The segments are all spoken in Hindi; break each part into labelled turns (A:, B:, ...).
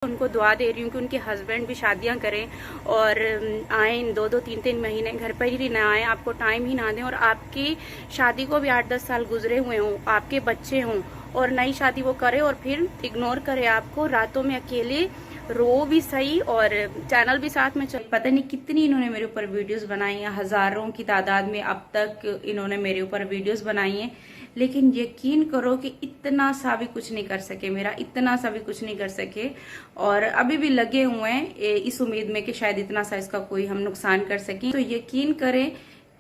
A: उनको दुआ दे रही हूँ कि उनके हस्बैंड भी शादियां करें और आए 2-2, 3-3 महीने घर पर ही ना आए, आपको टाइम ही ना दें और आपकी शादी को भी 8-10 साल गुजरे हुए हों, आपके बच्चे हों और नई शादी वो करे और फिर इग्नोर करे आपको, रातों में अकेले रो भी सही और चैनल भी साथ में चल। पता नहीं कितनी इन्होंने मेरे ऊपर वीडियोस बनाई हैं, हजारों की तादाद में अब तक इन्होंने मेरे ऊपर वीडियोस बनाई हैं, लेकिन यकीन करो कि इतना सा भी कुछ नहीं कर सके, मेरा इतना सा भी कुछ नहीं कर सके और अभी भी लगे हुए हैं इस उम्मीद में कि शायद इतना सा इसका कोई हम नुकसान कर सकें। तो यकीन करें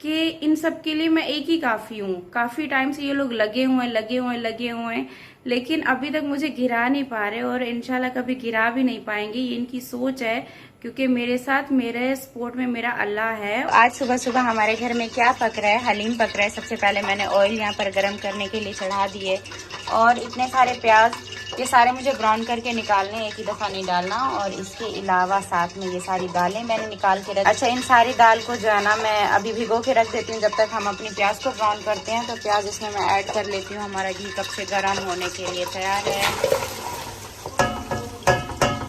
A: कि इन सब के लिए मैं एक ही काफी हूँ। काफी टाइम से ये लोग लगे हुए हैं, लेकिन अभी तक मुझे गिरा नहीं पा रहे और इंशाल्लाह कभी गिरा भी नहीं पाएंगे। ये इनकी सोच है, क्योंकि मेरे साथ मेरे सपोर्ट में मेरा अल्लाह है। आज सुबह सुबह हमारे घर में क्या पक रहा है, हलीम पक रहा है। सबसे पहले मैंने ऑयल यहाँ पर गर्म करने के लिए चढ़ा दिए और इतने सारे प्याज, ये सारे मुझे ब्राउन करके निकालने, एक ही दफा नहीं डालना। और इसके अलावा साथ में ये सारी दालें मैंने निकाल के रख। अच्छा, इन सारी दाल को जो है ना मैं अभी भिगो के रख देती हूँ जब तक हम अपनी प्याज को ब्राउन करते हैं। तो प्याज इसमें मैं ऐड कर लेती हूँ। हमारा घी कब से गर्म होने के लिए तैयार है।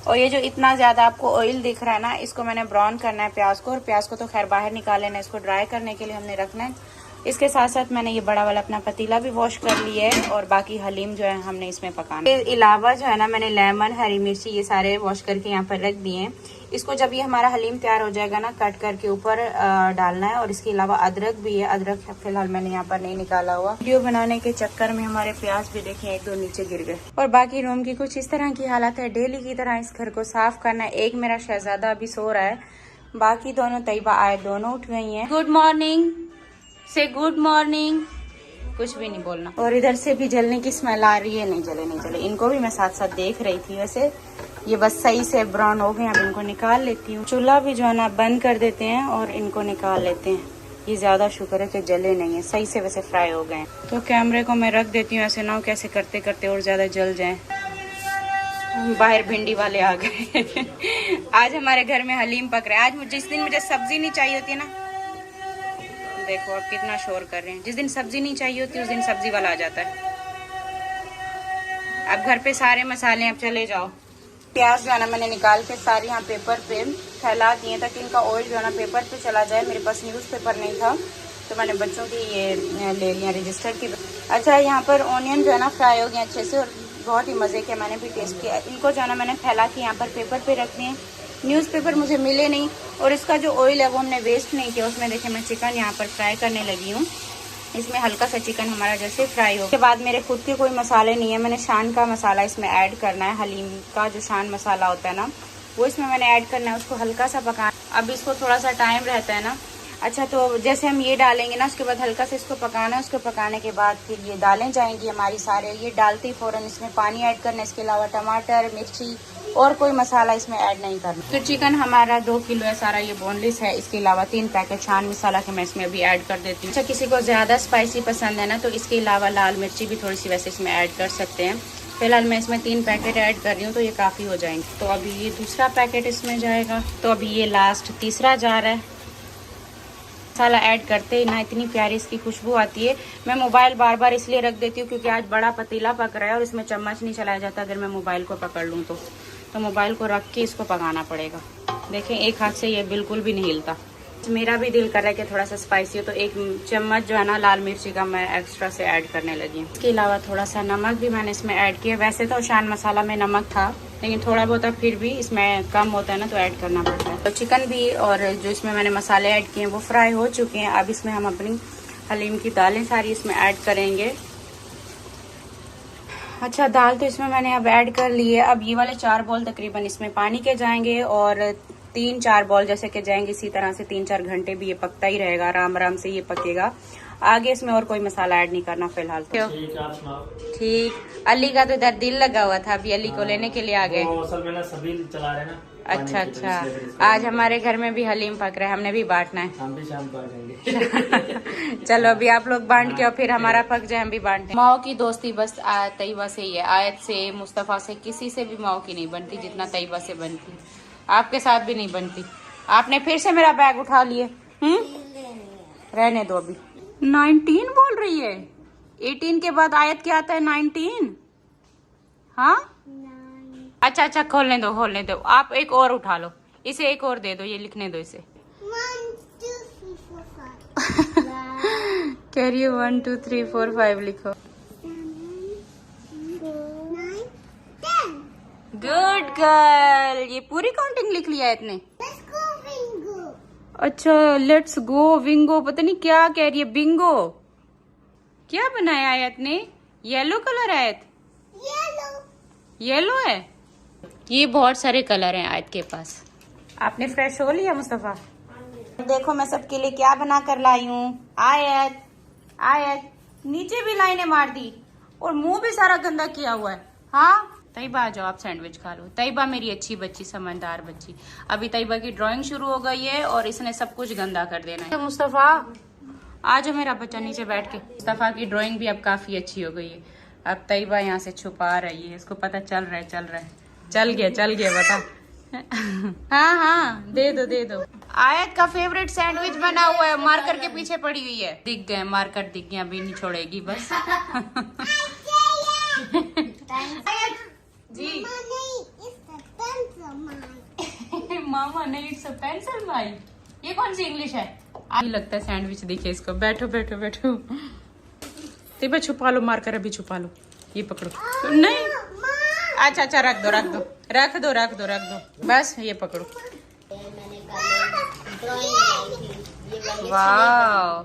A: और ये जो इतना ज्यादा आपको ऑयल दिख रहा है ना, इसको मैंने ब्राउन करना है प्याज को। और प्याज को तो खैर बाहर निकाल लेना, इसको ड्राई करने के लिए हमने रखना है। इसके साथ साथ मैंने ये बड़ा वाला अपना पतीला भी वॉश कर लिया है और बाकी हलीम जो है हमने इसमें पकाना है। इसके अलावा जो है ना मैंने लेमन, हरी मिर्ची ये सारे वॉश करके यहाँ पर रख दिए हैं। इसको जब ये हमारा हलीम तैयार हो जाएगा ना, कट करके ऊपर डालना है। और इसके अलावा अदरक भी है, अदरक फिलहाल मैंने यहाँ पर नहीं निकाला हुआ। वीडियो बनाने के चक्कर में हमारे प्याज भी देखिए 1-2 नीचे गिर गए। और बाकी रूम की कुछ इस तरह की हालत है। डेली की तरह इस घर को साफ करना है। एक मेरा शहजादा अभी सो रहा है, बाकी दोनों तैयबा आए दोनों उठ गई है। गुड मॉर्निंग से गुड मॉर्निंग, कुछ भी नहीं बोलना। और इधर से भी जलने की स्मेल आ रही है। नहीं जले, इनको भी मैं साथ साथ देख रही थी। वैसे ये बस सही से ब्राउन हो गए, अब इनको निकाल लेती हूँ। चूल्हा भी जो है ना बंद कर देते हैं और इनको निकाल लेते हैं। ये ज्यादा शुक्र है कि जले नहीं है, सही से वैसे फ्राई हो गए। तो कैमरे को मैं रख देती हूँ, ऐसे ना हो कैसे करते करते और ज्यादा जल जाए। बाहर भिंडी वाले आ गए। आज हमारे घर में हलीम पक रहा है। आज जिस दिन मुझे सब्जी नहीं चाहिए होती है ना, देखो अब कितना शोर कर रहे हैं। जिस दिन सब्जी नहीं चाहिए होती उस दिन सब्जी वाला आ जाता है। अब घर पे सारे मसाले, अब चले जाओ। प्याज जो है ना मैंने निकाल के सारे यहाँ पेपर पे फैला दिए ताकि इनका ऑयल जो है ना पेपर पे चला जाए। मेरे पास न्यूज़पेपर नहीं था तो मैंने बच्चों की ये ले लिया रजिस्टर की। अच्छा, यहाँ पर ऑनियन जो है ना फ्राई हो गया अच्छे से और बहुत ही मज़े के, मैंने भी टेस्ट किया। इनको जो है ना मैंने फैला के यहाँ पर पेपर पे रख दिए। न्यूज़पेपर मुझे मिले नहीं और इसका जो ऑयल है वो हमने वेस्ट नहीं किया। उसमें देखिए मैं चिकन यहाँ पर फ्राई करने लगी हूँ। इसमें हल्का सा चिकन हमारा जैसे फ्राई हो। उसके बाद मेरे खुद के कोई मसाले नहीं है, मैंने शान का मसाला इसमें ऐड करना है। हलीम का जो शान मसाला होता है ना, वो इसमें मैंने ऐड करना है। उसको हल्का सा पकाना। अब इसको थोड़ा सा टाइम रहता है ना। अच्छा, तो जैसे हम ये डालेंगे ना, उसके बाद हल्का से इसको पकाना है। उसको पकाने के बाद फिर ये दालें जाएंगी हमारी सारे। ये डालते ही फ़ौरन इसमें पानी ऐड करना है। इसके अलावा टमाटर, मिर्ची और कोई मसाला इसमें ऐड नहीं करना। फिर चिकन हमारा 2 किलो है सारा, ये बोनलेस है। इसके अलावा 3 पैकेट शान मसाला के मैं इसमें अभी ऐड कर देती हूँ। अच्छा, किसी को ज़्यादा स्पाइसी पसंद है ना तो इसके अलावा लाल मिर्ची भी थोड़ी सी वैसे इसमें ऐड कर सकते हैं। फिलहाल मैं इसमें 3 पैकेट ऐड कर रही हूँ तो ये काफ़ी हो जाएंगे। तो अभी ये दूसरा पैकेट इसमें जाएगा। तो अभी ये लास्ट तीसरा जा रहा है। मसाला ऐड करते ही ना इतनी प्यारी इसकी खुशबू आती है। मैं मोबाइल बार बार इसलिए रख देती हूँ क्योंकि आज बड़ा पतीला पक रहा है और इसमें चम्मच नहीं चलाया जाता। अगर मैं मोबाइल को पकड़ लूँ तो मोबाइल को रख के इसको पकाना पड़ेगा। देखें एक हाथ से ये बिल्कुल भी नहीं हिलता। मेरा भी दिल कर रहा है कि थोड़ा सा स्पाइसी हो तो 1 चम्मच जो है ना लाल मिर्ची का मैं एक्स्ट्रा से ऐड करने लगी हूँ। इसके अलावा थोड़ा सा नमक भी मैंने इसमें ऐड किया। वैसे तो शान मसाला में नमक था, लेकिन थोड़ा बहुत फिर भी इसमें कम होता है ना तो ऐड करना पड़ता है। तो चिकन भी और जो इसमें मैंने मसाले ऐड किए हैं वो फ्राई हो चुके हैं। अब इसमें हम अपनी हलीम की दालें सारी इसमें ऐड करेंगे। अच्छा, दाल तो इसमें मैंने अब ऐड कर ली है। अब ये वाले 4 बॉल तकरीबन इसमें पानी के जाएंगे और 3-4 बॉल जैसे कि जाएंगे। इसी तरह से 3-4 घंटे भी ये पकता ही रहेगा, आराम आराम से ये पकेगा। आगे इसमें और कोई मसाला ऐड नहीं करना फिलहाल। ठीक, अली का तो इधर दिल लगा हुआ था, अभी अली को लेने के लिए आ गए।
B: सभी चला रहे ना।
A: अच्छा, आज हमारे घर में भी हलीम पक रहा है, हमने भी बांटना है।
B: हम भी शाम को आ जाएंगे।
A: चलो अभी आप लोग बांट के और फिर हमारा पक जाए, हम भी बांटते हैं। माओ की दोस्ती बस तैयबा से ही है। आयत से, मुस्तफा से, किसी से भी माओ की नहीं बनती जितना तैयबा से बनती। आपके साथ भी नहीं बनती। आपने फिर से मेरा बैग उठा लिए। रहने दो। अभी 19 बोल रही है। 18 के बाद आयत क्या आता है? 19। हाँ, अच्छा अच्छा, खोलने दो। आप एक और उठा लो, इसे एक और दे दो, ये लिखने दो इसे।
C: 1 2 3 4 5
A: कह रही है 1 2 3 4 5 लिखो।
C: 9 10
A: गुड गर्ल, ये पूरी काउंटिंग लिख लिया है इतने।
C: Let's go bingo.
A: अच्छा, लेट्स गो विंगो, पता नहीं क्या कह रही है। बिंगो क्या बनाया आयत ने? येलो कलर आयत,
C: Yellow.
A: येलो है। ये बहुत सारे कलर हैं आयत के पास। आपने फ्रेश हो लिया मुस्तफा? देखो मैं सबके लिए क्या बना कर लाई हूँ। आयत नीचे भी लाइनें मार दी और मुंह भी सारा गंदा किया हुआ है। हाँ तैयबा, आ जाओ आप सैंडविच खा लो। तैयबा मेरी अच्छी बच्ची, समझदार बच्ची। अभी तैयबा की ड्राइंग शुरू हो गई है और इसने सब कुछ गंदा कर देना है। मुस्तफा आ जाओ मेरा बच्चा नीचे बैठ के। मुस्तफा की ड्राइंग भी अब काफी अच्छी हो गई है। अब तैयबा यहाँ से छुपा रही है, इसको पता चल रहा है। चल गया बता। हाँ दे दो। आयत का फेवरेट सैंडविच बना हुआ है, मार्कर के पीछे पड़ी हुई है। दिख गए मार्कर, दिख गए, अभी नहीं छोड़ेगी बस। जी मामा नहीं, इट्स अ पेंसिल भाई। ये कौन सी इंग्लिश है? आज लगता है सैंडविच दिखे इसको। बैठो। तैयबा छुपा लो मार्कर, अभी छुपा लो। ये पकड़ो। नहीं, अच्छा रख दो। बस ये पकड़ो। वाह,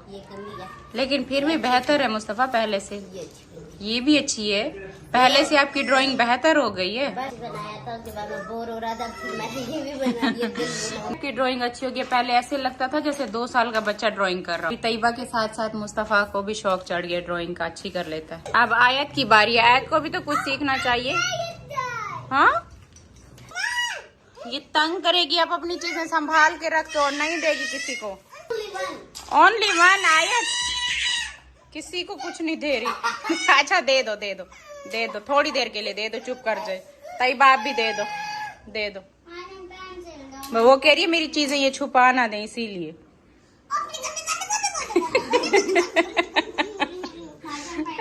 A: लेकिन फिर भी बेहतर है मुस्तफा पहले से। ये भी अच्छी है, पहले से आपकी ड्राइंग बेहतर हो गई है।
C: बनाया था, उसके बाद मैं बोर हो रहा था, फिर मैंने ये भी बना दिया।
A: आपकी ड्राइंग अच्छी हो गई। पहले ऐसे लगता था जैसे 2 साल का बच्चा ड्राइंग कर रहा है। तैयबा के साथ साथ मुस्तफा को भी शौक चढ़ गया ड्राइंग का, अच्छी कर लेता है। अब आयत की बारी है, आयत को भी तो कुछ सीखना चाहिए। हाँ ये तंग करेगी, आप अपनी चीजें संभाल के रख दो और नहीं देगी किसी को। ओनली वन आयत, किसी को कुछ नहीं दे रही। अच्छा दे दो, थोड़ी देर के लिए दे दो, चुप कर जाए। तैयबा आप भी दे दो। वो कह रही है मेरी चीजें ये छुपा ना दें, इसीलिए।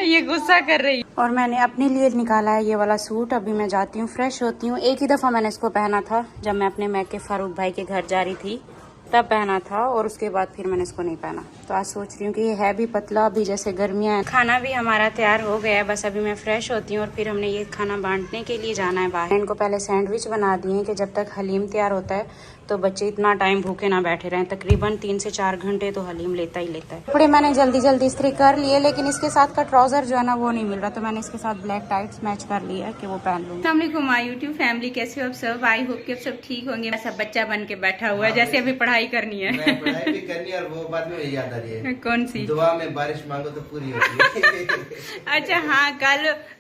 A: ये गुस्सा कर रही है। और मैंने अपने लिए निकाला है ये वाला सूट। अभी मैं जाती हूँ, फ्रेश होती हूँ। एक ही दफा मैंने इसको पहना था, जब मैं अपने मैके फारूक भाई के घर जा रही थी तब पहना था, और उसके बाद फिर मैंने इसको नहीं पहना। तो आज सोच रही हूँ कि ये है भी पतला, अभी जैसे गर्मियाँ हैं। खाना भी हमारा तैयार हो गया है, बस अभी मैं फ्रेश होती हूँ और फिर हमने ये खाना बांटने के लिए जाना है बाहर। इनको पहले सैंडविच बना दिए कि जब तक हलीम तैयार होता है तो बच्चे इतना टाइम भूखे ना बैठे रहें। तकरीबन 3 से 4 घंटे तो हलीम लेता ही है। कपड़े मैंने जल्दी इस्त्री कर लिए, लेकिन इसके साथ का ट्राउजर जो है ना वो नहीं मिल रहा, तो मैंने इसके साथ ब्लैक टाइट्स मैच कर लिया कि वो पहन लूंगी। अस्सलाम वालेकुम माय यूट्यूब फैमिली, कैसे हो आप सब? आई होप कि आप सब ठीक होंगे। मैं सब बच्चा बन के बैठा हुआ है, जैसे अभी पढ़ाई करनी है।
D: पढ़ाई भी करनी है और वो बात में याद आ रही है।
A: कौन सी?
D: दुआ में बारिश मांगो तो पूरी होती है।
A: अच्छा हाँ,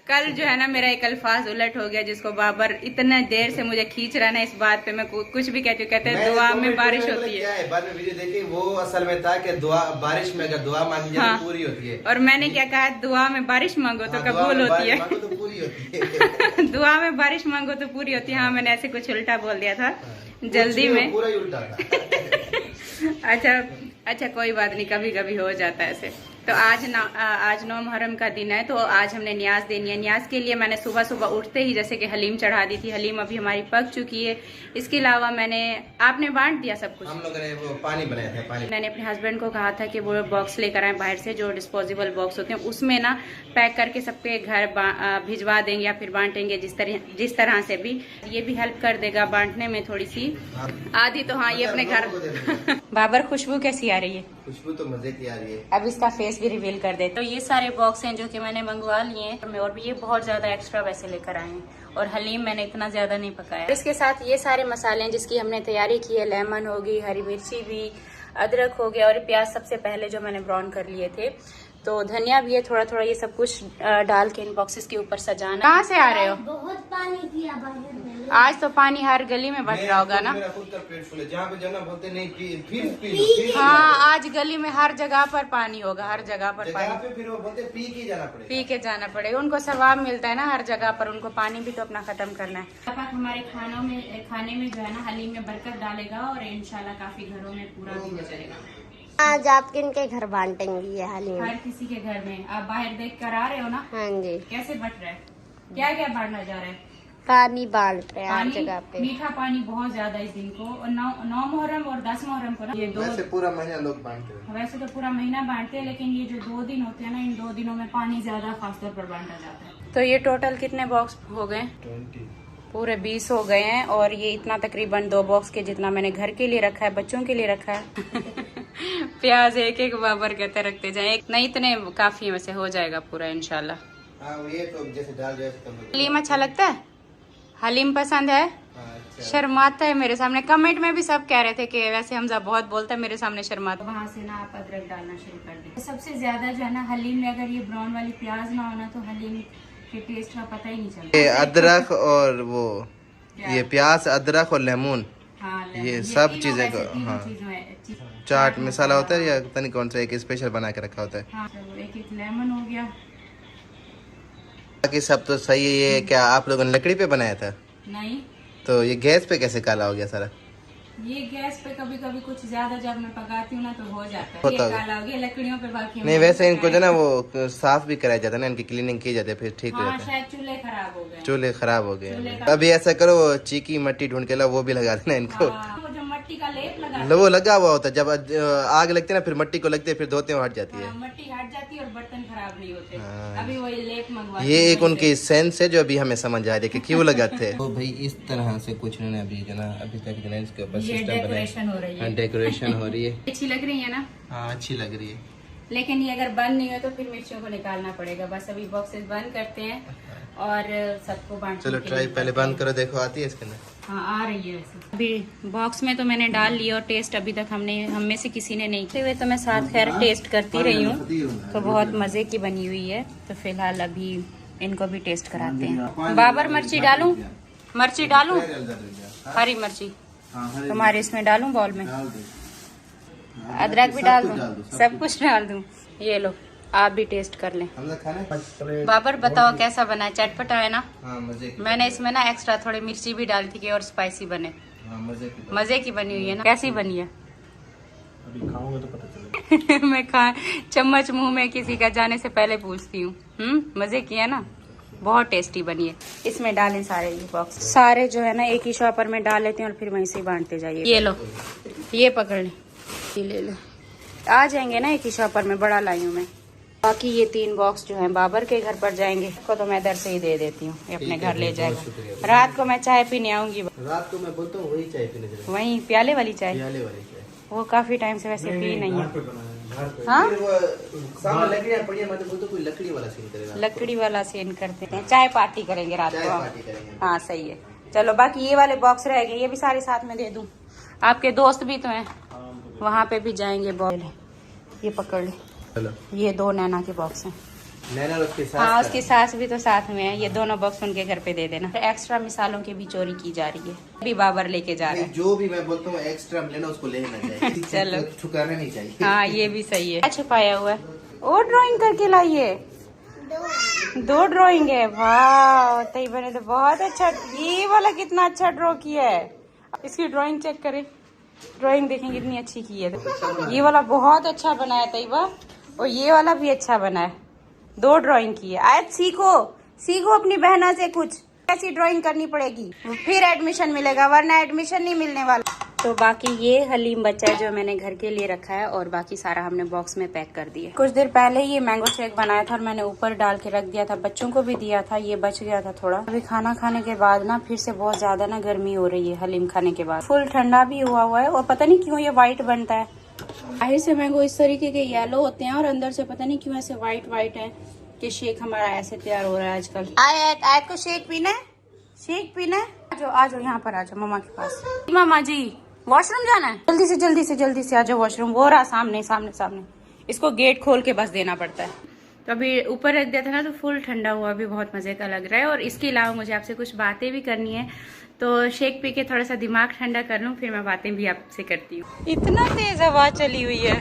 A: कल जो है ना मेरा एक अल्फाज उलट हो गया, जिसको बाबर इतना देर से मुझे खींच रहा है ना इस बात पे। मैं कुछ भी कहती हूँ, कहते हैं दुआ में बारिश होती है।
D: बाद में वीडियो देखी, वो असल में था कि दुआ बारिश में अगर दुआ मांगी जाए तो पूरी होती है।
A: और मैंने क्या कहा, दुआ में बारिश मांगो तो कबूल होती है।
D: तो पूरी होती है।
A: दुआ में बारिश मांगो तो पूरी होती है। हाँ मैंने ऐसे कुछ उल्टा बोल दिया था जल्दी में।
D: पूरा ही उल्टा था।
A: अच्छा कोई बात नहीं, कभी कभी हो जाता है ऐसे। तो आज 9 मुहर्रम का दिन है, तो आज हमने न्याज देनी है। न्याज के लिए मैंने सुबह उठते ही जैसे कि हलीम चढ़ा दी थी। हलीम अभी हमारी पक चुकी है। इसके अलावा आपने बांट दिया सब कुछ।
D: हम लोगों ने वो पानी बनाया था। पानी
A: मैंने अपने हस्बैंड को कहा था कि वो बॉक्स लेकर आए बाहर से, जो डिस्पोजेबल बॉक्स होते हैं, उसमें ना पैक करके सबके घर भिजवा देंगे या फिर बांटेंगे, जिस तरह से भी। ये भी हेल्प कर देगा बांटने में थोड़ी सी आधी। तो हाँ ये अपने घर। बाबर खुशबू कैसी आ रही है?
D: खुशबू तो मजे की आ रही है।
A: अब इसका फेस भी रिवील कर दे। तो ये सारे बॉक्स हैं जो कि मैंने मंगवा लिए हैं, और भी ये बहुत ज्यादा एक्स्ट्रा वैसे लेकर आए हैं। और हलीम मैंने इतना ज्यादा नहीं पकाया। इसके साथ ये सारे मसाले हैं जिसकी हमने तैयारी की है। लेमन होगी, हरी मिर्ची भी, अदरक हो गया और प्याज सबसे पहले जो मैंने ब्राउन कर लिए थे। तो धनिया भी है, थोड़ा ये सब कुछ डाल के इन बॉक्सेस के ऊपर सजाना। कहाँ से आ रहे हो?
C: बहुत पानी पिया बाहर में।
A: आज तो पानी हर गली में बट रहा होगा ना।
D: मेरा खुद का पेट फुल है। जहाँ पे जाना बोलते नहीं फिर
A: हाँ आज गली में हर जगह पर पानी होगा, हर जगह पर पानी।
D: पे फिर वो बोलते पी के जाना पड़ेगा।
A: उनको सवाब मिलता है ना हर जगह पर, उनको पानी भी तो अपना खत्म करना है। हमारे खाने में जो है ना हलीम में बरकत डालेगा और इंशाल्लाह काफी घरों में पूरा दिन चलेगा।
C: आज आप किन के घर बांटेंगी ये हलीम?
A: हर किसी के घर में। आप बाहर देख कर आ रहे हो ना?
C: हाँ जी।
A: कैसे बट रहा है, क्या क्या बांटना जा रहा है?
C: पानी बाल पे हर
A: पानी
C: जगह पे।
A: मीठा पानी बहुत ज्यादा इस दिन को, और 9 मुहर्रम और 10 मुहर्रम को ना ये दो,
D: वैसे पूरा महीना लोग बांटते हैं।
A: वैसे तो पूरा महीना बांटते हैं, लेकिन ये जो 2 दिन होते हैं ना, इन 2 दिनों में पानी ज्यादा खासतौर पर बांटा जाता है। तो ये टोटल कितने बॉक्स हो गए?
D: 20।
A: पूरे 20 हो गए हैं, और ये इतना तकरीबन 2 बॉक्स के जितना मैंने घर के लिए रखा है, बच्चों के लिए रखा है। प्याज एक एक बाबर कहते रखते जाए, एक नहीं इतने काफी वैसे हो जाएगा पूरा इंशाल्लाह।
D: हाँ ये तो जैसे डाल रहे हैं।
A: हलीम अच्छा लगता है? हलीम पसंद है? शर्माता है मेरे सामने। कमेंट में भी सब कह रहे थे कि वैसे हमजा बहुत बोलता है, मेरे सामने शर्माता। वहाँ से ना आप अदरक डालना शुरू कर दें। सबसे ज्यादा जो है ना हलीम में, अगर ये ब्राउन वाली प्याज ना होना तो हलीम के टेस्ट का पता ही नहीं चलता।
D: ये अदरक और वो ये प्याज, अदरक और लेमन,
A: हाँ,
D: ये सब
A: तीनों
D: चीजें
A: वैसे
D: को,
A: तीनों
D: हाँ।
A: चीजों में
D: चाट मसाला होता है या पता नहीं कौन सा एक स्पेशल बना के रखा होता है।
A: हाँ, तो एक लेमन हो गया।
D: बाकी सब तो सही है। ये क्या आप लोगों ने लकड़ी पे बनाया था?
A: नहीं,
D: तो ये गैस पे कैसे काला हो गया सारा?
A: ये गैस पे कभी कभी कुछ ज्यादा जब मैं पकाती हूँ ना तो हो जाता है,
D: होता
A: ये
D: होगा।
A: काला हो गया लकड़ियों पे। बाकी
D: नहीं वैसे इनको जो ना वो साफ भी कराया जाता है ना, इनकी क्लीनिंग की जाती है, फिर ठीक हो
A: हाँ,
D: जाता है।
A: शायद चूल्हे खराब हो गए।
D: चूल्हे खराब हो
A: चूल्हे
D: गए।
A: का-
D: अभी ऐसा करो, चीकी मट्टी ढूंढ के लाओ, वो भी लगा देना इनको।
A: हाँ, वो जो मट्टी का लेप लगा,
D: वो लगा हुआ होता है, जब आग लगती है ना, फिर मट्टी को लगती है, फिर धोते हुए हट जाती है।
A: हाँ, मट्टी हट जाती है और बर्तन खराब नहीं होते।
D: हाँ।
A: अभी वही लेप मंगवा।
D: ये एक उनकी सेंस है जो अभी हमें समझ आ रही है कि क्यों लगाते हैं। तो भाई इस तरह से कुछ उन्होंने अभी जो ना अभी तक जो ना इसके ऊपर
A: ये
D: सिस्टम बनाया,
A: डेकोरेशन हो रही है।
D: डेकोरेशन हो रही है।
A: अच्छी लग रही है ना?
D: हाँ अच्छी लग रही है।
A: लेकिन ये अगर बंद नहीं हो तो फिर मिर्चियों को निकालना पड़ेगा। बस अभी बॉक्सेस बंद करते हैं और सबको बांटने
D: चलो
A: के
D: ट्राई
A: लिए
D: पहले
A: करते हैं।
D: बंद करो, देखो आती है इसके अंदर।
A: हाँ, आ रही है वैसे। अभी बॉक्स में तो मैंने डाल लिया और टेस्ट अभी तक हम में से किसी ने नहीं किए हुए, तो मैं साथ खैर टेस्ट करती रही हूँ, तो बहुत मजे की बनी हुई है। तो फिलहाल अभी इनको भी टेस्ट कराते हैं। बाबर मिर्ची डालूं? मिर्ची डालूं? हरी मिर्ची तुम्हारे इसमें डालूं बाउल में? अदरक भी डाल दूं? सब कुछ डाल दूं? ये लो, आप भी टेस्ट कर लें।
D: हम लोग खाने
A: बाबर बताओ कैसा बना है? चटपटा है ना?
D: हाँ मजे की।
A: मैंने इसमें ना एक्स्ट्रा थोड़ी मिर्ची भी डाली थी कि और स्पाइसी बने।
D: हाँ मजे
A: मजे की बनी हुई है ना? कैसी बनी है?
B: अभी खाऊंगा तो पता चलेगा।
A: मैं खा चम्मच मुंह में किसी का जाने से पहले पूछती हूँ। मजे की है ना? बहुत टेस्टी बनी है। इसमें डालें सारे ये बॉक्स, सारे जो है ना एक ही शॉपर में डाल लेते हैं और फिर वहीं से बांटते जाइए। ये लो, ये पकड़ लें, ये ले लो। आ जाएंगे ना एक ही शॉपर में, बड़ा लाई हूँ मैं। बाकी ये 3 बॉक्स जो हैं बाबर के घर पर जाएंगे, को तो मैं इधर से ही दे देती हूँ, ये अपने घर ले जाएगा। रात को मैं चाय पीने आऊंगी,
D: रात को मैं बोलता हूँ वही चाय पीने चले,
A: वही प्याले वाली चाय।
D: प्याले वाली चाय।
A: वो काफी टाइम से वैसे पी नहीं
B: घर
A: है।
B: पे बनाया है, घर पे।
A: हाँ,
D: फिर वो सामने लकड़ियाँ पड़ी है, मतलब बोलता कोई लकड़ी वाला सीन करेगा।
A: लकड़ी वाला सीन करते हैं, चाय पार्टी करेंगे रात
D: चाय
A: को।
D: पार्टी करेंगे।
A: हाँ सही है। चलो बाकी ये वाले बॉक्स रह गए, ये भी सारे साथ में दे दूं। आपके दोस्त भी तो हैं, वहाँ पे भी जाएंगे। बॉक्स ये पकड़ ले,
D: चलो
A: ये 2 नैना के बॉक्स हैं।
D: नैना उसके साथ।
A: हाँ, उसकी सास भी तो साथ में है। ये दोनों बॉक्स उनके घर पे दे देना। एक्स्ट्रा मिसालों की भी चोरी की जा रही है, अभी बाबर लेके जा रहा है।
D: जो भी मैं बोलता हूँ एक्स्ट्रा लेना, उसको लेना चाहिए।
A: चलो।
D: ठुकाना नहीं चाहिए।
A: हाँ ये भी सही है। क्या छुपाया हुआ है? और ड्राइंग करके लाइए। 2 ड्राइंग है, वाह तैयबा ने तो बहुत अच्छा। ये वाला कितना अच्छा ड्रॉ किया है, इसकी ड्राइंग चेक करें। ड्राइंग देखें कितनी अच्छी की है। ये वाला बहुत अच्छा बना है तैयबा, और ये वाला भी अच्छा बना है। 2 ड्राइंग की है। आयत सीखो अपनी बहना से कुछ ऐसी ड्राइंग करनी पड़ेगी, फिर एडमिशन मिलेगा, वरना एडमिशन नहीं मिलने वाला। तो बाकी ये हलीम बच्चा है जो मैंने घर के लिए रखा है, और बाकी सारा हमने बॉक्स में पैक कर दिया। कुछ देर पहले ये मैंगो शेक बनाया था और मैंने ऊपर डाल के रख दिया था, बच्चों को भी दिया था, ये बच गया था थोड़ा। अभी खाना खाने के बाद ना फिर से बहुत ज्यादा ना गर्मी हो रही है। हलीम खाने के बाद फुल ठंडा भी हुआ है, और पता नहीं क्यों ये व्हाइट बनता है। बाहर से मैंगो इस तरीके के येलो होते हैं और अंदर से पता नहीं क्यों ऐसे व्हाइट है कि शेक हमारा ऐसे तैयार हो रहा है आजकल। आयत को शेक पीना है, शेक पीना है। आ जाओ यहाँ पर, आ जाओ मम्मा के पास। मामा जी वॉशरूम जाना है, जल्दी से आ जाओ वॉशरूम। वो रहा सामने। इसको गेट खोल के बस देना पड़ता है। तो अभी ऊपर रख दिया था ना, तो फुल ठंडा हुआ, अभी बहुत मजे का लग रहा है। और इसके अलावा मुझे आपसे कुछ बातें भी करनी है, तो शेक पी के थोड़ा सा दिमाग ठंडा कर लूँ, फिर मैं बातें भी आपसे करती हूँ। इतना तेज हवा चली हुई है।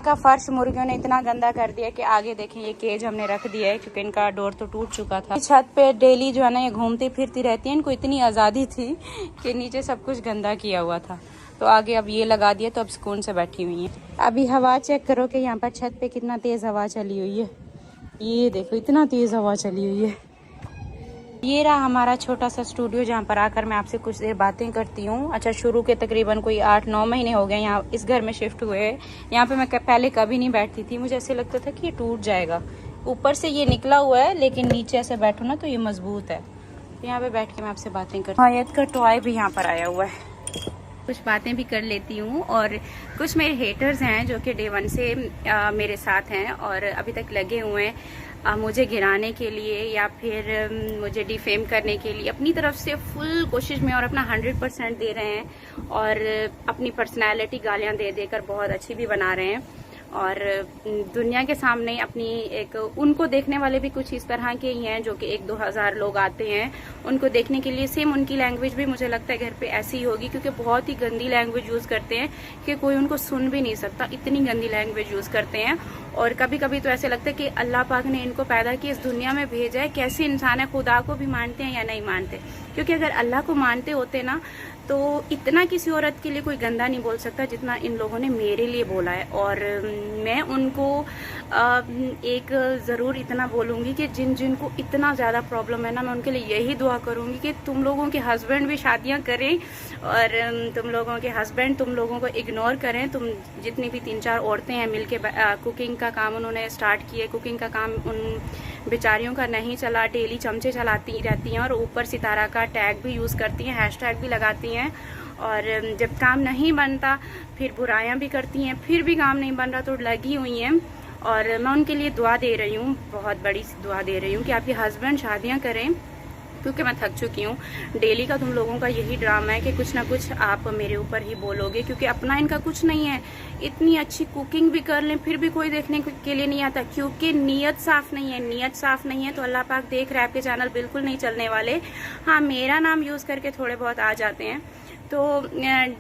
A: का फर्श मुर्गियों ने इतना गंदा कर दिया कि आगे देखें ये केज हमने रख दिया है, क्योंकि इनका डोर तो टूट चुका था। छत पे डेली जो है ना ये घूमती फिरती रहती है, इनको इतनी आज़ादी थी कि नीचे सब कुछ गंदा किया हुआ था। तो आगे अब ये लगा दिया, तो अब सुकून से बैठी हुई है। अभी हवा चेक करो कि यहाँ पर छत पे कितना तेज हवा चली हुई है। ये देखो इतना तेज हवा चली हुई है, ये रहा हमारा छोटा सा स्टूडियो जहाँ पर आकर मैं आपसे कुछ देर बातें करती हूँ। अच्छा, शुरू के तकरीबन कोई 8-9 महीने हो गए यहाँ इस घर में शिफ्ट हुए। यहाँ पे मैं पहले कभी नहीं बैठती थी, मुझे ऐसे लगता था कि ये टूट जाएगा। ऊपर से ये निकला हुआ है लेकिन नीचे ऐसे बैठो ना तो ये मजबूत है। तो यहाँ पे बैठ के मैं आपसे बातें करती हूँ। आयत का टॉय भी यहाँ पर आया हुआ है, कुछ बातें भी कर लेती हूँ। और कुछ मेरे हेटर्स हैं जो कि डे 1 से मेरे साथ हैं और अभी तक लगे हुए हैं मुझे गिराने के लिए या फिर मुझे डिफेम करने के लिए। अपनी तरफ से फुल कोशिश में और अपना 100% दे रहे हैं और अपनी पर्सनैलिटी गालियाँ दे देकर बहुत अच्छी भी बना रहे हैं। और दुनिया के सामने अपनी एक, उनको देखने वाले भी कुछ इस तरह के ही हैं जो कि 1-2 हज़ार लोग आते हैं उनको देखने के लिए। सेम उनकी लैंग्वेज भी मुझे लगता है घर पे ऐसी ही होगी, क्योंकि बहुत ही गंदी लैंग्वेज यूज़ करते हैं कि कोई उनको सुन भी नहीं सकता, इतनी गंदी लैंग्वेज यूज़ करते हैं। और कभी कभी तो ऐसे लगता है कि अल्लाह पाक ने इनको पैदा किया, इस दुनिया में भेजा है, कैसे इंसान है, खुदा को भी मानते हैं या नहीं मानते। क्योंकि अगर अल्लाह को मानते होते ना तो इतना किसी औरत के लिए कोई गंदा नहीं बोल सकता जितना इन लोगों ने मेरे लिए बोला है। और मैं उनको एक ज़रूर इतना बोलूँगी कि जिनको इतना ज़्यादा प्रॉब्लम है ना, मैं उनके लिए यही दुआ करूँगी कि तुम लोगों के हस्बैंड भी शादियाँ करें और तुम लोगों के हस्बैंड तुम लोगों को इग्नोर करें। तुम जितनी भी 3-4 औरतें हैं मिलके कुकिंग का काम उन्होंने स्टार्ट किया, कुकिंग का काम उन बेचारियों का नहीं चला, डेली चमचे चलाती रहती हैं और ऊपर सितारा का टैग भी यूज़ करती हैं, हैशटैग भी लगाती हैं। और जब काम नहीं बनता फिर बुराइयां भी करती हैं, फिर भी काम नहीं बन रहा तो लगी हुई हैं। और मैं उनके लिए दुआ दे रही हूँ, बहुत बड़ी दुआ दे रही हूँ कि आपके हस्बैंड शादियाँ करें, क्योंकि मैं थक चुकी हूँ। डेली का तुम लोगों का यही ड्रामा है कि कुछ ना कुछ आप मेरे ऊपर ही बोलोगे, क्योंकि अपना इनका कुछ नहीं है। इतनी अच्छी कुकिंग भी कर लें फिर भी कोई देखने के लिए नहीं आता, क्योंकि नीयत साफ नहीं है। नीयत साफ नहीं है तो अल्लाह पाक देख रहा है, आपके चैनल बिल्कुल नहीं चलने वाले। हाँ, मेरा नाम यूज़ करके थोड़े बहुत आ जाते हैं, तो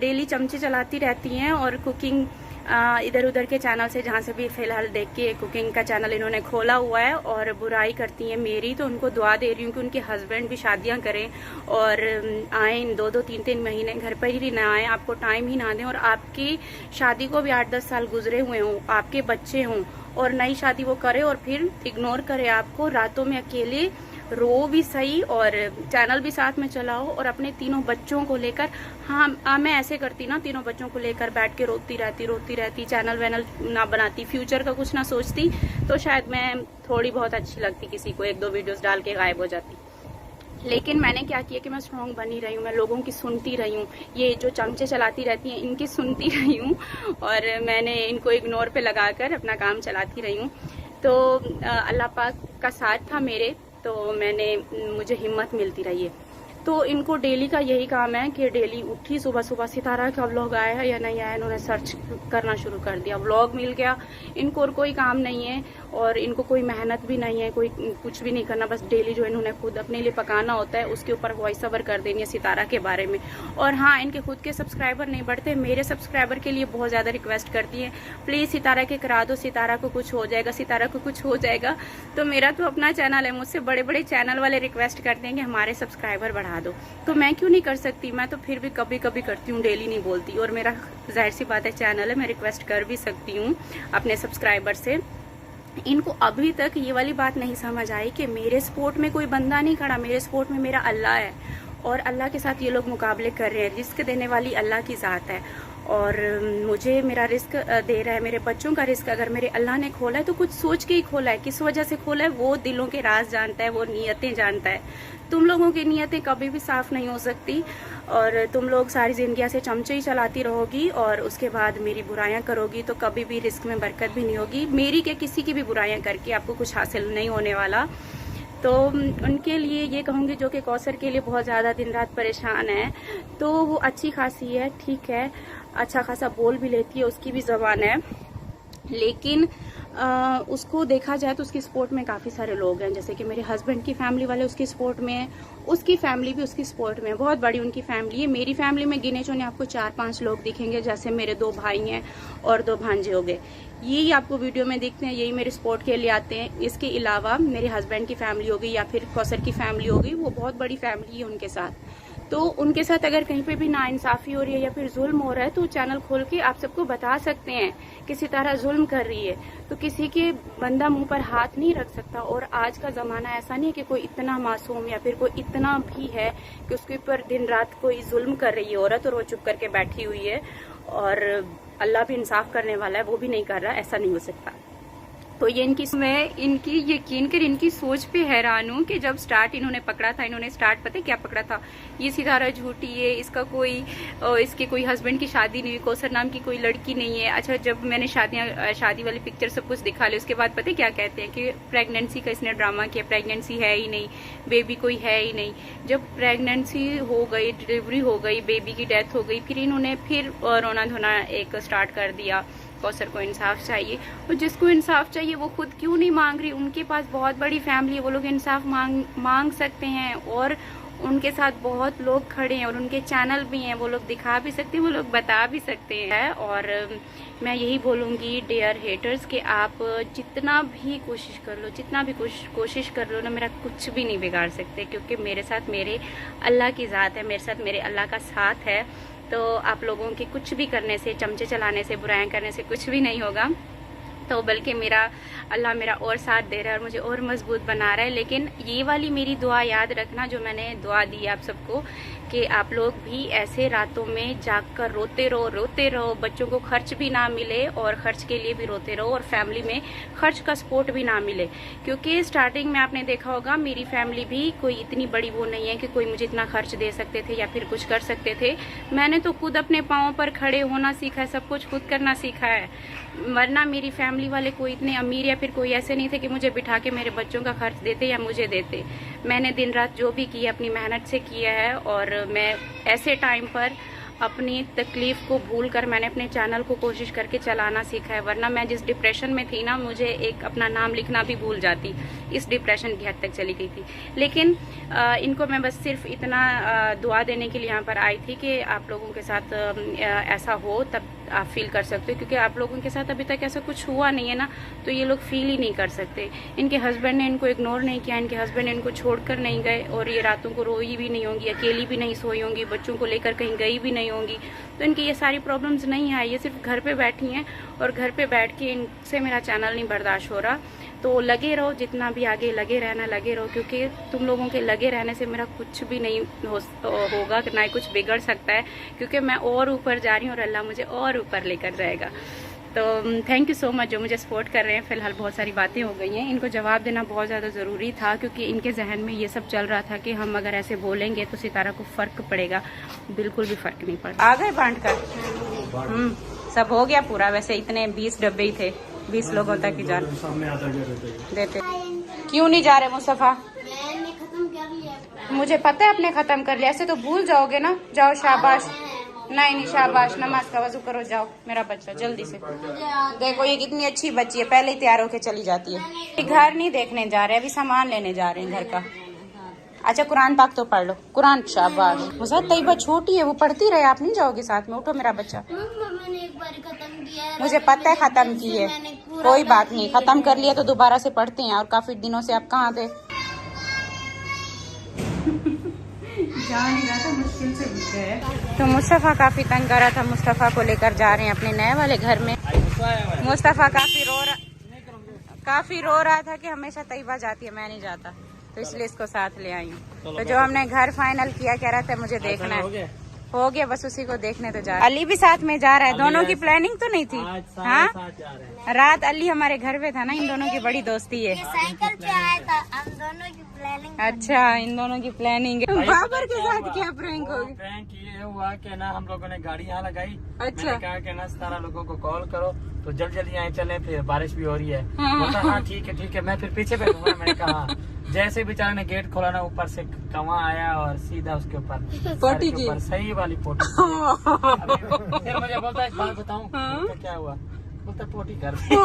A: डेली चमचे चलाती रहती हैं और कुकिंग इधर उधर के चैनल से जहाँ से भी फिलहाल देख के कुकिंग का चैनल इन्होंने खोला हुआ है और बुराई करती हैं मेरी। तो उनको दुआ दे रही हूँ कि उनके हस्बैंड भी शादियाँ करें और आए 2-2, 3-3 महीने घर पर ही ना आए, आपको टाइम ही ना दें और आपकी शादी को भी 8-10 साल गुजरे हुए हों, आपके बच्चे हों और नई शादी वो करे और फिर इग्नोर करे आपको, रातों में अकेले रो भी सही और चैनल भी साथ में चलाओ और अपने 3 बच्चों को लेकर। हाँ, मैं ऐसे करती ना, 3 बच्चों को लेकर बैठ के रोती रहती, चैनल वैनल ना बनाती, फ्यूचर का कुछ ना सोचती, तो शायद मैं थोड़ी बहुत अच्छी लगती किसी को, 1-2 वीडियोस डाल के गायब हो जाती। लेकिन मैंने क्या किया कि मैं स्ट्रॉन्ग बनी रही हूँ, मैं लोगों की सुनती रही हूँ, ये जो चमचे चलाती रहती हैं इनकी सुनती रही हूँ और मैंने इनको इग्नोर पे लगाकर अपना काम चलाती रही हूँ। तो अल्लाह पाक का साथ था मेरे, तो मुझे हिम्मत मिलती रही है। तो इनको डेली का यही काम है कि डेली उठी सुबह सुबह सितारा का व्लॉग आया है या नहीं आया, इन्होंने सर्च करना शुरू कर दिया, व्लॉग मिल गया। इनको और कोई काम नहीं है और इनको कोई मेहनत भी नहीं है, कोई कुछ भी नहीं करना, बस डेली जो इन्होंने खुद अपने लिए पकाना होता है उसके ऊपर वॉइस ओवर कर देनी है सितारा के बारे में। और हाँ, इनके खुद के सब्सक्राइबर नहीं बढ़ते, मेरे सब्सक्राइबर के लिए बहुत ज़्यादा रिक्वेस्ट करती है, प्लीज़ सितारा के करा दो, सितारा को कुछ हो जाएगा, सितारा को कुछ हो जाएगा। तो मेरा तो अपना चैनल है, मुझसे बड़े बड़े चैनल वाले रिक्वेस्ट करते हैं कि हमारे सब्सक्राइबर बढ़ा दो, तो मैं क्यों नहीं कर सकती? मैं तो फिर भी कभी कभी करती हूँ, डेली नहीं बोलती। और मेरा जाहिर सी बात है चैनल है, मैं रिक्वेस्ट कर भी सकती हूँ अपने सब्सक्राइबर से। इनको अभी तक ये वाली बात नहीं समझ आई कि मेरे सपोर्ट में कोई बंदा नहीं खड़ा, मेरे सपोर्ट में मेरा अल्लाह है और अल्लाह के साथ ये लोग मुकाबले कर रहे हैं। रिस्क देने वाली अल्लाह की ज़ात है और मुझे मेरा रिस्क दे रहा है, मेरे बच्चों का रिस्क अगर मेरे अल्लाह ने खोला है तो कुछ सोच के ही खोला है, किस वजह से खोला है वो दिलों के राज जानता है, वो नीयतें जानता है। तुम लोगों की नीयतें कभी भी साफ नहीं हो सकती और तुम लोग सारी जिंदगी ऐसे चमचे ही चलाती रहोगी और उसके बाद मेरी बुराइयां करोगी तो कभी भी रिस्क में बरकत भी नहीं होगी। मेरी क्या, किसी की भी बुराइयां करके आपको कुछ हासिल नहीं होने वाला। तो उनके लिए ये कहूँगी जो कि कौसर के लिए बहुत ज़्यादा दिन रात परेशान है, तो वो अच्छी खासी है, ठीक है, अच्छा खासा बोल भी लेती है, उसकी भी ज़बान है, लेकिन उसको देखा जाए तो उसकी सपोर्ट में काफ़ी सारे लोग हैं, जैसे कि मेरे हस्बैंड की फैमिली वाले उसकी सपोर्ट में है, उसकी फैमिली भी उसकी सपोर्ट में है, बहुत बड़ी उनकी फैमिली है। मेरी फैमिली में गिने चुने आपको 4-5 लोग दिखेंगे, जैसे मेरे 2 भाई हैं और 2 भांजे हो गए, यही आपको वीडियो में दिखते हैं, यही मेरे सपोर्ट के लिए आते हैं। इसके अलावा मेरे हस्बैंड की फैमिली हो गई या फिर कौसर की फैमिली हो गई, वो बहुत बड़ी फैमिली है उनके साथ। तो उनके साथ अगर कहीं पे भी नाइंसाफी हो रही है या फिर जुल्म हो रहा है तो चैनल खोल के आप सबको बता सकते हैं कि सितारा जुल्म कर रही है। तो किसी के बंदा मुंह पर हाथ नहीं रख सकता। और आज का जमाना ऐसा नहीं है कि कोई इतना मासूम या फिर कोई इतना भी है कि उसके ऊपर दिन रात कोई जुल्म कर रही है औरत और वो चुप करके बैठी हुई है और अल्लाह भी इंसाफ करने वाला है, वो भी नहीं कर रहा। ऐसा नहीं हो सकता। तो ये मैं इनकी यकीन कर इनकी सोच पे हैरान हूँ कि जब स्टार्ट इन्होंने पकड़ा था, इन्होंने स्टार्ट पता है क्या पकड़ा था, ये सितारा झूठी है, इसका कोई इसके कोई हस्बैंड की शादी नहीं हुई, कौसर नाम की कोई लड़की नहीं है। अच्छा, जब मैंने शादी वाली पिक्चर सब कुछ दिखा ली, उसके बाद पता है क्या कहते हैं कि प्रेगनेंसी का इसने ड्रामा किया, प्रेगनेंसी है ही नहीं, बेबी कोई है ही नहीं। जब प्रेगनेंसी हो गई, डिलीवरी हो गई, बेबी की डेथ हो गई, फिर इन्होंने फिर रोना धोना एक स्टार्ट कर दिया। कौसर को इंसाफ चाहिए, और जिसको इंसाफ चाहिए वो खुद क्यों नहीं मांग रही? उनके पास बहुत बड़ी फैमिली है, वो लोग इंसाफ मांग सकते हैं और उनके साथ बहुत लोग खड़े हैं और उनके चैनल भी हैं, वो लोग दिखा भी सकते हैं, वो लोग बता भी सकते हैं। और मैं यही बोलूँगी डियर हेटर्स कि आप जितना भी कोशिश कर लो, जितना भी कोशिश कर लो ना, मेरा कुछ भी नहीं बिगाड़ सकते, क्योंकि मेरे साथ मेरे अल्लाह की ज़ात है, मेरे साथ मेरे अल्लाह का साथ है। तो आप लोगों के कुछ भी करने से, चमचे चलाने से, बुराइयां करने से कुछ भी नहीं होगा। तो बल्कि मेरा अल्लाह मेरा और साथ दे रहा है और मुझे और मजबूत बना रहा है। लेकिन ये वाली मेरी दुआ याद रखना, जो मैंने दुआ दी आप सबको, कि आप लोग भी ऐसे रातों में जागकर रोते रहो, बच्चों को खर्च भी ना मिले और खर्च के लिए भी रोते रहो और फैमिली में खर्च का सपोर्ट भी ना मिले। क्योंकि स्टार्टिंग में आपने देखा होगा मेरी फैमिली भी कोई इतनी बड़ी वो नहीं है कि कोई मुझे इतना खर्च दे सकते थे या फिर कुछ कर सकते थे। मैंने तो खुद अपने पाँव पर खड़े होना सीखा है, सब कुछ खुद करना सीखा है। वरना मेरी फैमिली वाले कोई इतने अमीर या फिर कोई ऐसे नहीं थे कि मुझे बिठा के मेरे बच्चों का खर्च देते या मुझे देते। मैंने दिन रात जो भी किया अपनी मेहनत से किया है और मैं ऐसे टाइम पर अपनी तकलीफ को भूलकर मैंने अपने चैनल को कोशिश करके चलाना सीखा है। वरना मैं जिस डिप्रेशन में थी ना, मुझे एक अपना नाम लिखना भी भूल जाती, इस डिप्रेशन की हद तक चली गई थी। लेकिन इनको मैं बस सिर्फ इतना दुआ देने के लिए यहाँ पर आई थी कि आप लोगों के साथ ऐसा हो तब आप फील कर सकते हो, क्योंकि आप लोगों के साथ अभी तक ऐसा कुछ हुआ नहीं है ना, तो ये लोग फील ही नहीं कर सकते। इनके हस्बैंड ने इनको इग्नोर नहीं किया, इनके हस्बैंड इनको छोड़कर नहीं गए और ये रातों को रोई भी नहीं होंगी, अकेली भी नहीं सोई होंगी, बच्चों को लेकर कहीं गई भी नहीं होंगी। तो इनकी ये सारी प्रॉब्लम्स नहीं आई, ये सिर्फ घर पे बैठी हैं और घर पे बैठ के इनसे मेरा चैनल नहीं बर्दाश्त हो रहा। तो लगे रहो, जितना भी आगे लगे रहना, लगे रहो, क्योंकि तुम लोगों के लगे रहने से मेरा कुछ भी नहीं होगा, ना ही कुछ बिगड़ सकता है, क्योंकि मैं और ऊपर जा रही हूँ और अल्लाह मुझे और ऊपर लेकर जाएगा। तो थैंक यू सो मच जो मुझे सपोर्ट कर रहे हैं। फिलहाल बहुत सारी बातें हो गई हैं, इनको जवाब देना बहुत ज़्यादा ज़रूरी था, क्योंकि इनके जहन में ये सब चल रहा था कि हम अगर ऐसे बोलेंगे तो सितारा को फ़र्क पड़ेगा। बिल्कुल भी फ़र्क नहीं पड़ा। आ गए बांट कर सब हो गया पूरा। वैसे इतने 20 डब्बे ही थे, 20 लोगों तक ही जा देते। क्यों नहीं जा रहे मुस्तफा?
C: मैंने खत्म कर लिया।
A: मुझे पता है आपने खत्म कर लिया, ऐसे तो भूल जाओगे ना। जाओ शाबाश। नहीं शाबाश, नमाज का वजू करो, जाओ मेरा बच्चा जल्दी से। देखो ये कितनी अच्छी बच्ची है, पहले ही तैयार होके चली जाती है। घर नहीं देखने जा रहे, अभी सामान लेने जा रहे हैं घर का। अच्छा कुरान पाक तो पढ़ लो, कुरान। शाबाश। मुझे तैयबा छोटी है, वो पढ़ती रहे, आप नहीं जाओगे साथ में? उठो मेरा बच्चा।
C: मैंने एक बार खत्म किया है।
A: मुझे पता है खत्म की है, कोई बात नहीं, खत्म कर लिया तो दोबारा से पढ़ते हैं। और काफी दिनों से आप कहाँ थे? जा नहीं रहा था, मुश्किल से गए। तो मुस्तफ़ा काफी तंग कर रहा था, मुस्तफ़ा को लेकर जा रहे हैं अपने नए वाले घर में। मुस्तफ़ा काफी रो रहा था कि हमेशा तैयबा जाती है, मैं नहीं जाता, तो इसलिए इसको साथ ले आई हूँ। तो जो हमने घर फाइनल किया, कह रहा था मुझे देखना है, हो गया, बस उसी को देखने तो जा। अली भी साथ में जा रहा है, दोनों की प्लानिंग तो नहीं थी? हाँ, रात अली हमारे घर पे था ना, इन दोनों की बड़ी दोस्ती है।
C: साइकिल पे आया था, हम दोनों की प्लानिंग।
A: अच्छा, इन दोनों की प्लानिंग है। बाबर के साथ क्या प्रैंक होगी?
B: प्रैंक ये हुआ कि ना हम लोगों ने गाड़ी यहाँ लगाई।
A: अच्छा।
B: मैंने कहा कि ना 17 लोगों को कॉल करो तो जल्दी यहाँ चले, फिर बारिश भी हो रही है।
A: हाँ।
B: बोलता हाँ ठीक है, मैं फिर पीछे बैठूंगा। मैंने कहा जैसे बेचारे ने गेट खोला ना, ऊपर से कौवा आया और सीधा उसके ऊपर
A: पोटी की
B: सही वाली पोटी। फिर मुझे बोलता है बात बताऊँ क्या हुआ? बोलता पोटी कर। फिर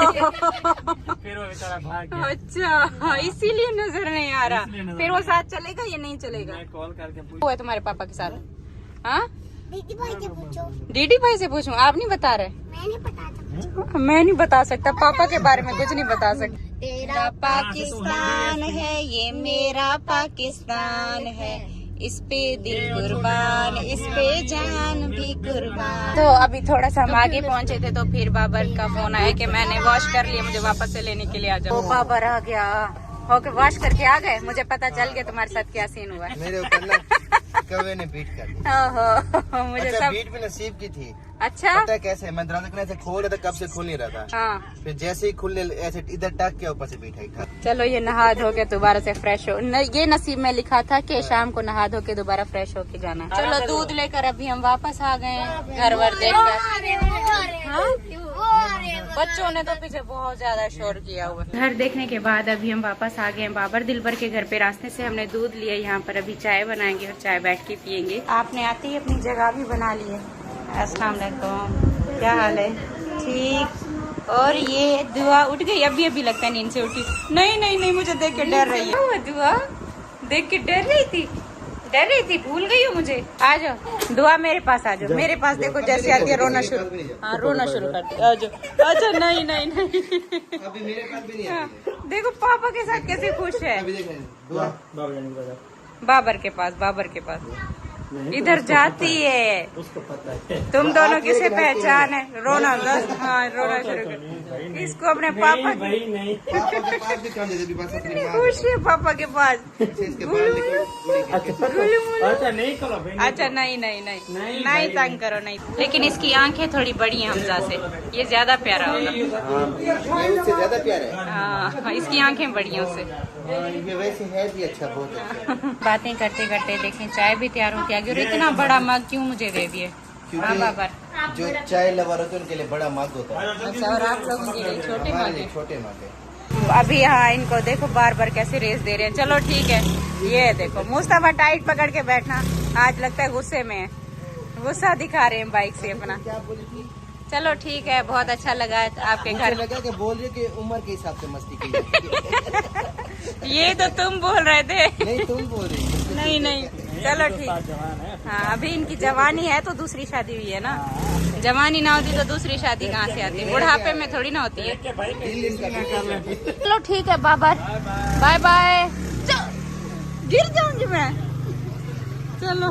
B: वो बेचारा भाग गया।
A: अच्छा, इसीलिए नजर नहीं आ रहा। फिर वो साथ चलेगा या नहीं चलेगा?
B: मैं कॉल करके पूछ।
A: हुआ तुम्हारे पापा के साथ? हाँ,
C: दीदी भाई से पूछो।
A: डीडी भाई से पूछूं? आप नहीं बता रहे?
C: मैं नहीं बता सकती।
A: मैं नहीं बता सकता, पापा के बारे में कुछ नहीं बता सकता। तेरा पाकिस्तान है, ये मेरा पाकिस्तान है, इस पे दिल कुर्बान, इस पे जान भी कुर्बान। तो अभी थोड़ा सा हम आगे पहुंचे थे तो फिर बाबर का फोन आया कि मैंने वॉश कर लिया, मुझे वापस से लेने के लिए आ जाओ। बाबर आ गया, होके वॉश करके आ गए। मुझे पता चल गया तुम्हारे साथ क्या सीन हुआ है।
D: मेरे ऊपर ना कौवे ने बीट कर दी।
A: ओहो, मुझे
D: अच्छा,
A: सब।
D: बीट भी नसीब की थी।
A: अच्छा,
D: पता है कैसे? मैं दरवाजा ऐसे खोल रहा था, कब से खुल नहीं रहा था।
A: हाँ
D: फिर जैसे ही खुलने ऐसे इधर टक के ऊपर से बीट है।
A: चलो ये नहा धो के दोबारा से फ्रेश हो ये नसीब में लिखा था कि शाम को नहा धो के दोबारा फ्रेश होके जाना है। चलो दूध लेकर अभी हम वापस आ गए हैं घर वर देखकर। हाँ? बच्चों ने तो पीछे बहुत ज्यादा शोर किया हुआ। घर देखने के बाद अभी हम वापस आ गए हैं बाबर दिलबर के घर पे। रास्ते से हमने दूध लिया, यहाँ पर अभी चाय बनाएंगे और चाय बैठ के पियेंगे। आपने आते ही अपनी जगह भी बना ली है। अस्सलाम वालेकुम, क्या हाल है? ठीक। और ये दुआ उठ गई? अभी अभी लगता है नींद से उठी। नहीं नहीं नहीं, मुझे देख के डर रही है। दुआ देख के डर रही थी, भूल गई हो मुझे। आ जाओ दुआ, मेरे पास आ जाओ। मेरे पास देखो जैसे आती है रोना शुरू। हाँ रोना शुरू करती। आ जाओ। अच्छा नहीं नहीं नहीं,
D: अभी मेरे पास भी नहीं
A: हाँ, देखो पापा के साथ कैसे खुश है। बाबर के पास इधर जाती है।
B: उसको पता है।
A: तुम दोनों किसे पहचान है? रोना दस। हाँ रोना शुरू कर। इसको अपने पापा
B: भाई नहीं,
D: पापा के पास भी कम दे दे, बस अपनी माँ
A: खुश है पापा के पास।
D: इसके बाल निकल।
B: अच्छा नहीं करो भाई।
A: अच्छा नहीं नहीं नहीं नहीं तंग करो नहीं। लेकिन इसकी आंखें थोड़ी बड़ी हैं हमजा से, ये ज्यादा प्यारा होगा।
D: उससे ज्यादा प्यार है।
A: हाँ इसकी आंखें बड़ी हैं उससे।
D: ये वैसे है भी अच्छा, बहुत अच्छा।
A: बातें करते करते देखें चाय भी तैयार होती है। और इतना बड़ा मग क्यों मुझे दे दिए? हाँ बाबर,
D: जो चाय लवर होते हैं उनके लिए बड़ा मग होता है।
A: अच्छा और आप लोगों के लिए छोटे
D: हमारे
A: मग
D: लिए
A: हैं?
D: छोटे मग है।
A: अभी यहाँ इनको देखो बार बार कैसे रेस दे रहे हैं। चलो ठीक है, ये देखो मुस्तफा टाइट पकड़ के बैठना, आज लगता है गुस्से में है, गुस्सा दिखा रहे हैं बाइक से अपना।
D: क्या बोली थी?
A: चलो ठीक है, बहुत अच्छा लगा आपके
D: मुझे
A: घर।
D: लगा कि बोल रही कि उम्र के हिसाब से मस्ती की।
A: ये तो तुम बोल रहे थे।
D: नहीं तुम बोल रही हो।
A: नहीं नहीं चलो ठीक।
B: जवान है।
A: हाँ अभी इनकी जवानी है तो दूसरी शादी हुई है ना, जवानी ना होती तो दूसरी शादी कहाँ से आती? बुढ़ापे में थोड़ी ना होती है। चलो ठीक है बाबर, बाय बाय। गिर जाऊंगी मैं। चलो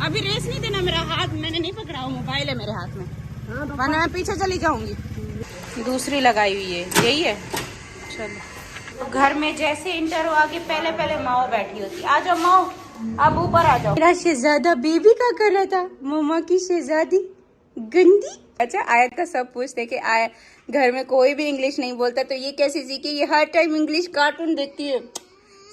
A: अभी रेस नहीं देना, मेरा हाथ मैंने नहीं पकड़ा हुआ, मोबाइल है मेरे हाथ में, वरना मैं पीछे चली जाऊंगी। दूसरी लगाई हुई है, यही है। चलो तो घर में जैसे इंटर हो आगे पहले पहले माओ बैठी होती। आ जाओ माओ, अब ऊपर आ जाओ। मेरा शहजादा बेबी का कर रहा था, मम्मा की शहजादी गंदी। अच्छा आयत का सब पूछते कि आया घर में कोई भी इंग्लिश नहीं बोलता तो ये कैसी सीखी? ये हर टाइम इंग्लिश कार्टून देखती है,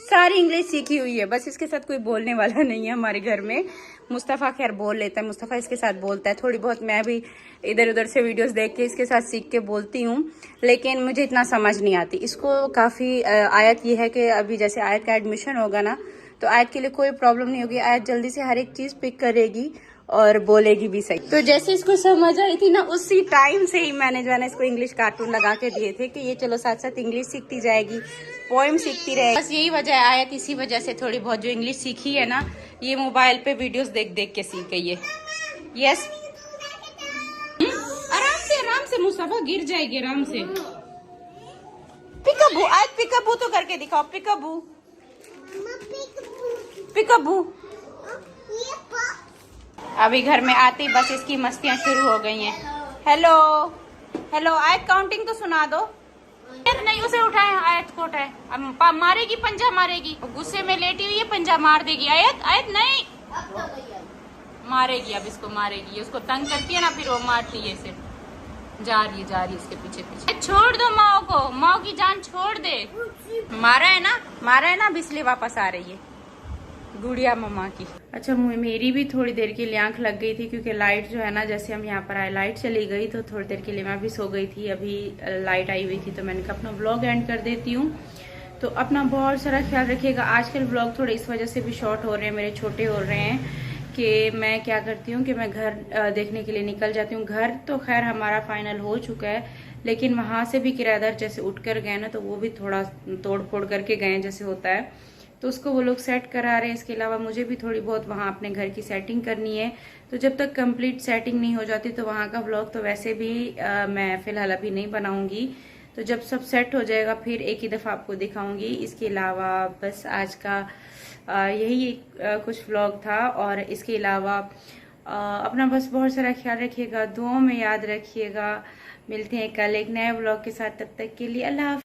A: सारी इंग्लिश सीखी हुई है। बस इसके साथ कोई बोलने वाला नहीं है हमारे घर में। मुस्तफ़ा खैर बोल लेता है, मुस्तफ़ा इसके साथ बोलता है थोड़ी बहुत। मैं भी इधर उधर से वीडियोस देख के इसके साथ सीख के बोलती हूँ, लेकिन मुझे इतना समझ नहीं आती। इसको काफ़ी आयत ये है कि अभी जैसे आयत का एडमिशन होगा ना तो आयत के लिए कोई प्रॉब्लम नहीं होगी। आयत जल्दी से हर एक चीज़ पिक करेगी और बोलेगी भी सही। तो जैसे इसको समझ आई थी ना उसी टाइम से ही मैंने जो है ना इसको इंग्लिश कार्टून लगा के दिए थे कि ये चलो साथ साथ इंग्लिश सीखती जाएगी, पोएम सीखती रहेगी। बस यही वजह है, आयत इसी वजह से थोड़ी बहुत जो इंग्लिश सीखी है ना ये मोबाइल पे वीडियोस देख देख के सीख गई है। यस आराम से मुस्तफा, गिर जाएगी आराम से। पिकअबू, आज पिकअबू तो करके दिखाओ। Peekaboo peekaboo. अभी घर में आते ही बस इसकी मस्तियां शुरू हो गई हैं। हेलो हेलो आयत काउंटिंग तो सुना दो। नहीं उसे उठाए, आयत को उठाए। अब मारेगी, पंजा मारेगी, गुस्से में लेटी हुई है, पंजा मार देगी। आयत आयत नहीं मारेगी, अब इसको मारेगी। उसको तंग करती है ना फिर वो मारती है इसे। जा रही है इसके पीछे पीछे। छोड़ दो माओ को, माओ की जान छोड़ दे। मारा है ना अब इसलिए वापस आ रही है गुड़िया मम्मा की। अच्छा मेरी भी थोड़ी देर के लिए आंख लग गई थी क्योंकि लाइट जो है ना जैसे हम यहाँ पर आए लाइट चली गई तो थोड़ी देर के लिए मैं भी सो गई थी। अभी लाइट आई हुई थी तो मैंने कहा अपना व्लॉग एंड कर देती हूँ। तो अपना बहुत सारा ख्याल रखिएगा। आजकल व्लॉग थोड़े इस वजह से भी शॉर्ट हो रहे हैं, मेरे छोटे हो रहे हैं कि मैं क्या करती हूँ कि मैं घर देखने के लिए निकल जाती हूँ। घर तो खैर हमारा फाइनल हो चुका है, लेकिन वहाँ से भी किराएदार जैसे उठ कर गए ना तो वो भी थोड़ा तोड़ फोड़ करके गए जैसे होता है, तो उसको वो लोग सेट करा रहे हैं। इसके अलावा मुझे भी थोड़ी बहुत वहाँ अपने घर की सेटिंग करनी है। तो जब तक कंप्लीट सेटिंग नहीं हो जाती तो वहाँ का व्लॉग तो वैसे भी मैं फ़िलहाल अभी नहीं बनाऊंगी। तो जब सब सेट हो जाएगा फिर एक ही दफ़ा आपको दिखाऊंगी। इसके अलावा बस आज का यही कुछ व्लॉग था। और इसके अलावा अपना बस बहुत सारा ख्याल रखिएगा, दुआओं में याद रखिएगा। मिलते हैं कल एक नए व्लॉग के साथ, तब तक के लिए अल्लाह हाफ़िज़।